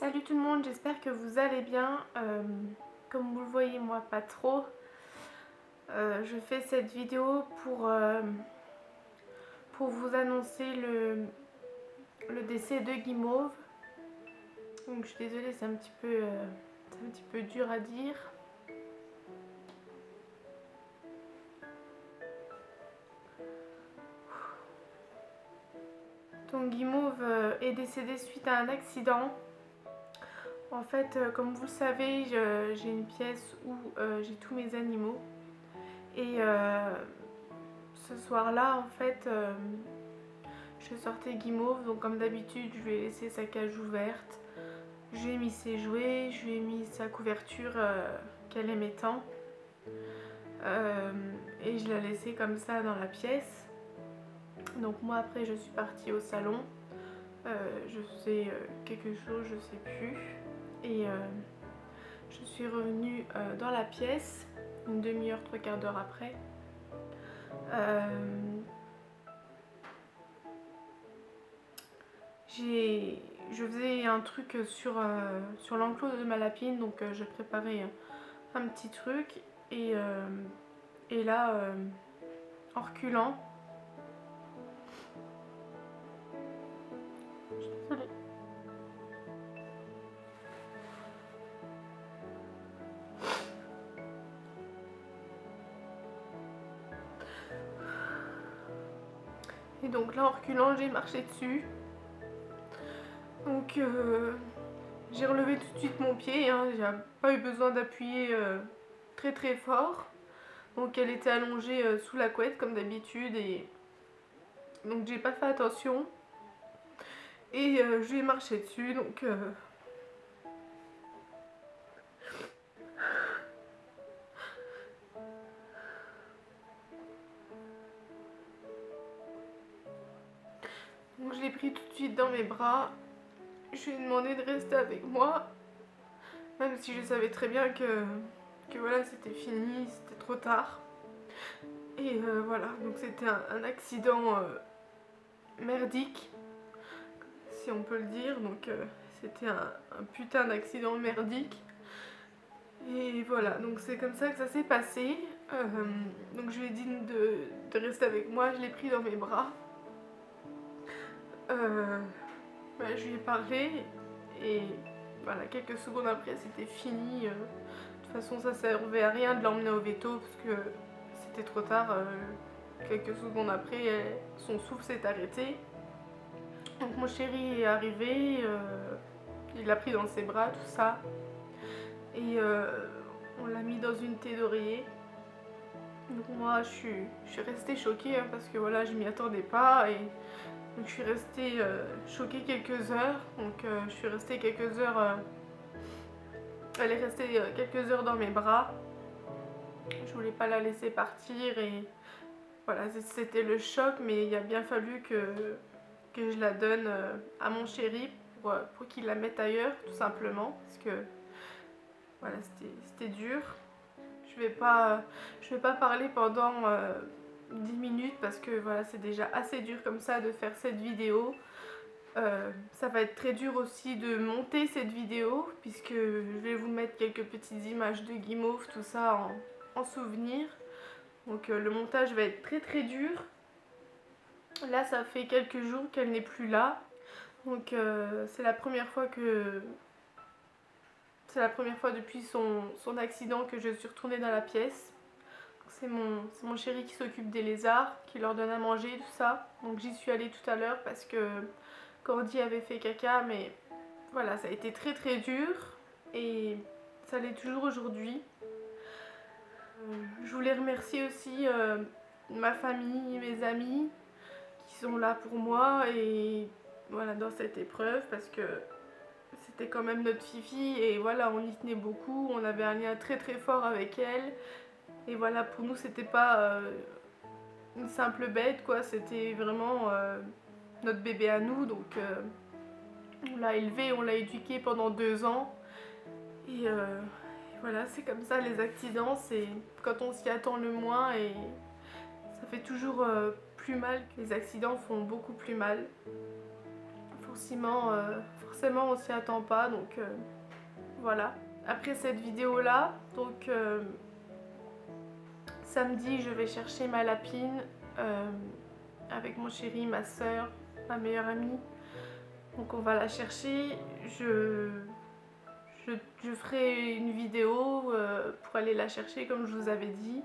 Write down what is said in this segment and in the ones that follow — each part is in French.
Salut tout le monde, j'espère que vous allez bien. Comme vous le voyez, moi pas trop. Je fais cette vidéo pour vous annoncer le décès de Guimauve. Donc je suis désolée, c'est un petit peu dur à dire. Donc Guimauve est décédé suite à un accident. En fait, comme vous le savez, j'ai une pièce où j'ai tous mes animaux. Et ce soir-là, en fait, je sortais Guimauve, donc comme d'habitude, je lui ai laissé sa cage ouverte. Je lui ai mis ses jouets, je lui ai mis sa couverture qu'elle aimait tant. Et je l'ai laissé comme ça dans la pièce. Donc moi après je suis partie au salon. Je faisais quelque chose, je sais plus. Et je suis revenue dans la pièce, une demi-heure, trois quarts d'heure après. Je faisais un truc sur l'enclos de ma lapine, donc je préparais un petit truc et là, en reculant, je suis désolée. Et donc là, en reculant, j'ai marché dessus. Donc j'ai relevé tout de suite mon pied, hein, j'ai pas eu besoin d'appuyer très très fort. Donc elle était allongée sous la couette comme d'habitude et donc j'ai pas fait attention. Et je lui ai marché dessus, donc je l'ai pris tout de suite dans mes bras. Je lui ai demandé de rester avec moi, même si je savais très bien que voilà, c'était fini, c'était trop tard. Et voilà, donc c'était un accident merdique, si on peut le dire. Donc c'était un putain d'accident merdique. Et voilà, donc c'est comme ça que ça s'est passé. Donc je lui ai dit de rester avec moi, je l'ai pris dans mes bras. Je lui ai parlé et voilà, quelques secondes après c'était fini. De toute façon ça servait à rien de l'emmener au veto parce que c'était trop tard. Quelques secondes après, son souffle s'est arrêté. Donc mon chéri est arrivé, il l'a pris dans ses bras, tout ça. Et on l'a mis dans une thé d'oreiller. Donc moi je suis restée choquée hein, parce que voilà, je m'y attendais pas. Et donc je suis restée choquée quelques heures. Donc je suis restée quelques heures. Elle est restée quelques heures dans mes bras. Je voulais pas la laisser partir et voilà, c'était le choc, mais il a bien fallu que je la donne à mon chéri pour qu'il la mette ailleurs, tout simplement, parce que voilà, c'était dur. Je vais pas parler pendant 10 minutes parce que voilà, c'est déjà assez dur comme ça de faire cette vidéo. Ça va être très dur aussi de monter cette vidéo puisque je vais vous mettre quelques petites images de Guimauve, tout ça en souvenir. Donc le montage va être très très dur. Là ça fait quelques jours qu'elle n'est plus là. Donc c'est la première fois depuis son accident que je suis retournée dans la pièce. C'est mon chéri qui s'occupe des lézards, qui leur donne à manger, tout ça. Donc j'y suis allée tout à l'heure parce que Cordy avait fait caca, mais voilà, ça a été très très dur et ça l'est toujours aujourd'hui. Je voulais remercier aussi ma famille, mes amis qui sont là pour moi et voilà dans cette épreuve parce que c'était quand même notre fifi et voilà, on y tenait beaucoup, on avait un lien très très fort avec elle et voilà, pour nous c'était pas une simple bête quoi, c'était vraiment notre bébé à nous. Donc on l'a élevé, on l'a éduqué pendant 2 ans et voilà, c'est comme ça les accidents, c'est quand on s'y attend le moins et ça fait toujours plus mal. Les accidents font beaucoup plus mal. Il faut raccourcissement, forcément on s'y attend pas, donc voilà. Après cette vidéo là, donc samedi je vais chercher ma lapine avec mon chéri, ma soeur, ma meilleure amie. Donc on va la chercher. Je ferai une vidéo pour aller la chercher comme je vous avais dit.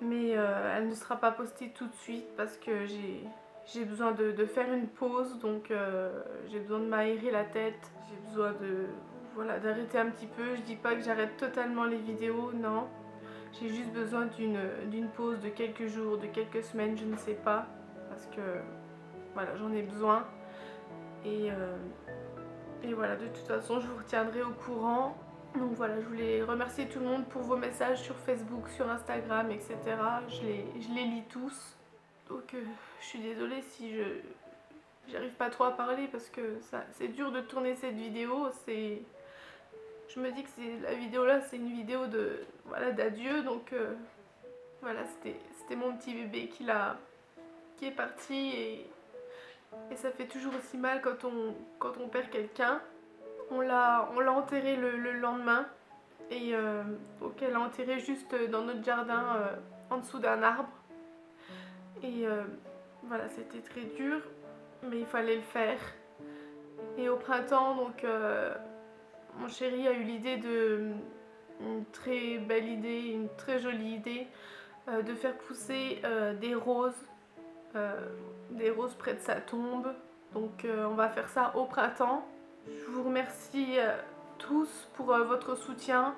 Mais elle ne sera pas postée tout de suite parce que j'ai besoin de faire une pause. Donc j'ai besoin de m'aérer la tête. J'ai besoin voilà, d'arrêter un petit peu. Je dis pas que j'arrête totalement les vidéos, non. J'ai juste besoin d'une pause de quelques jours, de quelques semaines, je ne sais pas. Parce que voilà, j'en ai besoin. Et voilà, de toute façon, je vous retiendrai au courant. Donc voilà, je voulais remercier tout le monde pour vos messages sur Facebook, sur Instagram, etc. Je les lis tous. Donc je suis désolée si j'arrive pas trop à parler parce que c'est dur de tourner cette vidéo. Je me dis que la vidéo là, c'est une vidéo voilà, d'adieu. Donc voilà, c'était mon petit bébé qui est parti et ça fait toujours aussi mal quand on perd quelqu'un. On l'a enterré le lendemain et donc elle l'a enterré juste dans notre jardin en dessous d'un arbre. Et voilà, c'était très dur, mais il fallait le faire. Et au printemps, donc mon chéri a eu une très belle idée, une très jolie idée de faire pousser des roses près de sa tombe. Donc on va faire ça au printemps. Je vous remercie tous pour votre soutien.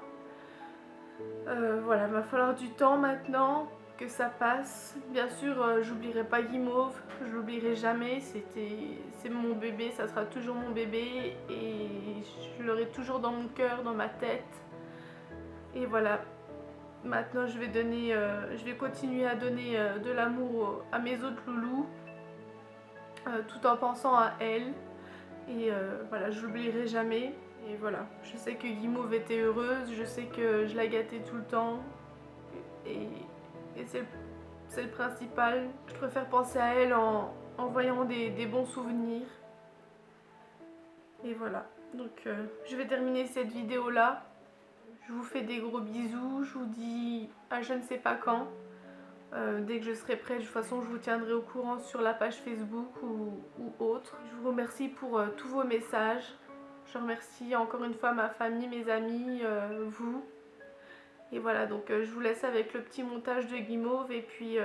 Voilà, il va falloir du temps maintenant que ça passe. Bien sûr, j'oublierai pas Guimauve, je l'oublierai jamais. C'est mon bébé, ça sera toujours mon bébé et je l'aurai toujours dans mon cœur, dans ma tête. Et voilà, maintenant je vais continuer à donner de l'amour à mes autres loulous, tout en pensant à elle. Et voilà, je l'oublierai jamais. Et voilà, je sais que Guimauve était heureuse, je sais que je la gâtais tout le temps. Et c'est le principal. Je préfère penser à elle en voyant des bons souvenirs. Et voilà, donc je vais terminer cette vidéo là. Je vous fais des gros bisous, je vous dis à je ne sais pas quand. Dès que je serai prête, de toute façon je vous tiendrai au courant sur la page Facebook ou autre. Je vous remercie pour tous vos messages. Je remercie encore une fois ma famille, mes amis, vous. Et voilà, donc je vous laisse avec le petit montage de Guimauve. Et puis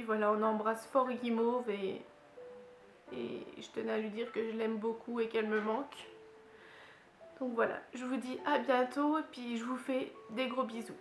voilà, on embrasse fort Guimauve. Et je tenais à lui dire que je l'aime beaucoup et qu'elle me manque. Donc voilà, je vous dis à bientôt. Et puis je vous fais des gros bisous.